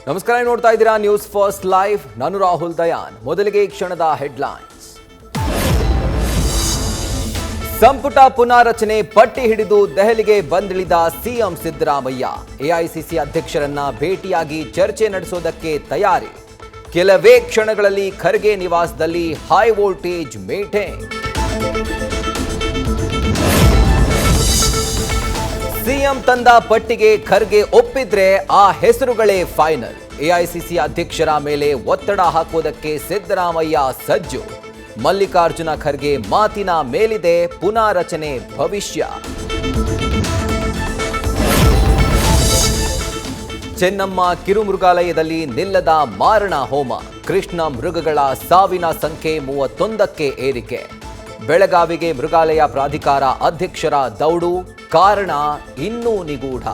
ನಮಸ್ಕಾರ, ನೋಡ್ತಾ ಇದ್ದೀರಾ ನ್ಯೂಸ್ ಫಸ್ಟ್ ಲೈವ್. ನಾನು ರಾಹುಲ್ ದಯಾನ್. ಮೊದಲಿಗೆ ಈ ಕ್ಷಣದ ಹೆಡ್ಲೈನ್ಸ್. ಸಂಪುಟ ಪುನಾರಚನೆ ಪಟ್ಟಿ ಹಿಡಿದು ದೆಹಲಿಗೆ ಬಂದಿಳಿದ ಸಿಎಂ ಸಿದ್ದರಾಮಯ್ಯ. ಎಐಸಿಸಿ ಅಧ್ಯಕ್ಷರನ್ನ ಭೇಟಿಯಾಗಿ ಚರ್ಚೆ ನಡೆಸೋದಕ್ಕೆ ತಯಾರಿ. ಕೆಲವೇ ಕ್ಷಣಗಳಲ್ಲಿ ಖರ್ಗೆ ನಿವಾಸದಲ್ಲಿ ಹೈ ವೋಲ್ಟೇಜ್ ಮೀಟಿಂಗ್. ಸಿಎಂ ತಂದ ಪಟ್ಟಿಗೆ ಖರ್ಗೆ ಒಪ್ಪಿದ್ರೆ ಆ ಹೆಸರುಗಳೇ ಫೈನಲ್. ಎಐಸಿಸಿ ಅಧ್ಯಕ್ಷರ ಮೇಲೆ ಒತ್ತಡ ಹಾಕೋದಕ್ಕೆ ಸಿದ್ದರಾಮಯ್ಯ ಸಜ್ಜು. ಮಲ್ಲಿಕಾರ್ಜುನ ಖರ್ಗೆ ಮಾತಿನ ಮೇಲಿದೆ ಪುನಾರಚನೆ ಭವಿಷ್ಯ. ಚೆನ್ನಮ್ಮ ಕಿರುಮೃಗಾಲಯದಲ್ಲಿ ನಿಲ್ಲದ ಮಾರಣ ಹೋಮ. ಕೃಷ್ಣ ಮೃಗಗಳ ಸಾವಿನ ಸಂಖ್ಯೆ 31ಕ್ಕೆ ಏರಿಕೆ. ಬೆಳಗಾವಿಗೆ ಮೃಗಾಲಯ ಪ್ರಾಧಿಕಾರ ಅಧ್ಯಕ್ಷರ ದೌಡು. ಕಾರಣ ಇನ್ನೂ ನಿಗೂಢ.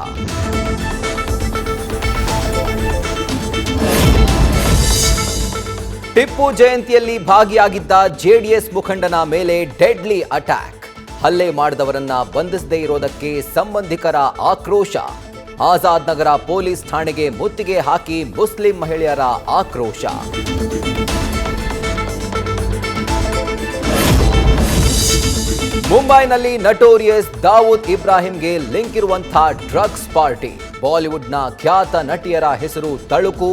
ಟಿಪ್ಪು ಜಯಂತಿಯಲ್ಲಿ ಭಾಗಿಯಾಗಿದ್ದ ಜೆಡಿಎಸ್ ಮುಖಂಡನ ಮೇಲೆ ಡೆಡ್ಲಿ ಅಟ್ಯಾಕ್. ಹಲ್ಲೆ ಮಾಡಿದವರನ್ನ ಬಂಧಿಸದೇ ಇರೋದಕ್ಕೆ ಸಂಬಂಧಿಕರ ಆಕ್ರೋಶ. ಆಜಾದ್ ನಗರ ಪೊಲೀಸ್ ಠಾಣೆಗೆ ಮುತ್ತಿಗೆ ಹಾಕಿ ಮುಸ್ಲಿಂ ಮಹಿಳೆಯರ ಆಕ್ರೋಶ. ಮುಂಬೈನಲ್ಲಿ ನಟೋರಿಯಸ್ ದಾವೂದ್ ಇಬ್ರಾಹಿಂಗೆ ಲಿಂಕ್ ಇರುವಂತಹ ಡ್ರಗ್ಸ್ ಪಾರ್ಟಿ. ಬಾಲಿವುಡ್ನ ಖ್ಯಾತ ನಟಿಯರ ಹೆಸರು ತಳುಕು.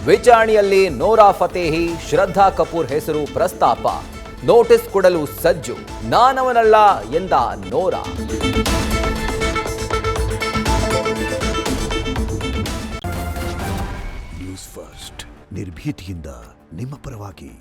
ವಿಚಾರಣೆಯಲ್ಲಿ ನೋರಾ ಫತೇಹಿ, ಶ್ರದ್ಧಾ ಕಪೂರ್ ಹೆಸರು ಪ್ರಸ್ತಾಪ. ನೋಟಿಸ್ ಕೊಡಲು ಸಜ್ಜು. ನಾನವನಲ್ಲ ಎಂದ ನೋರಾ. ನ್ಯೂಸ್ ಫಸ್ಟ್, ನಿರ್ಭೀತಿಯಿಂದ ನಿಮ್ಮ ಪರವಾಗಿ.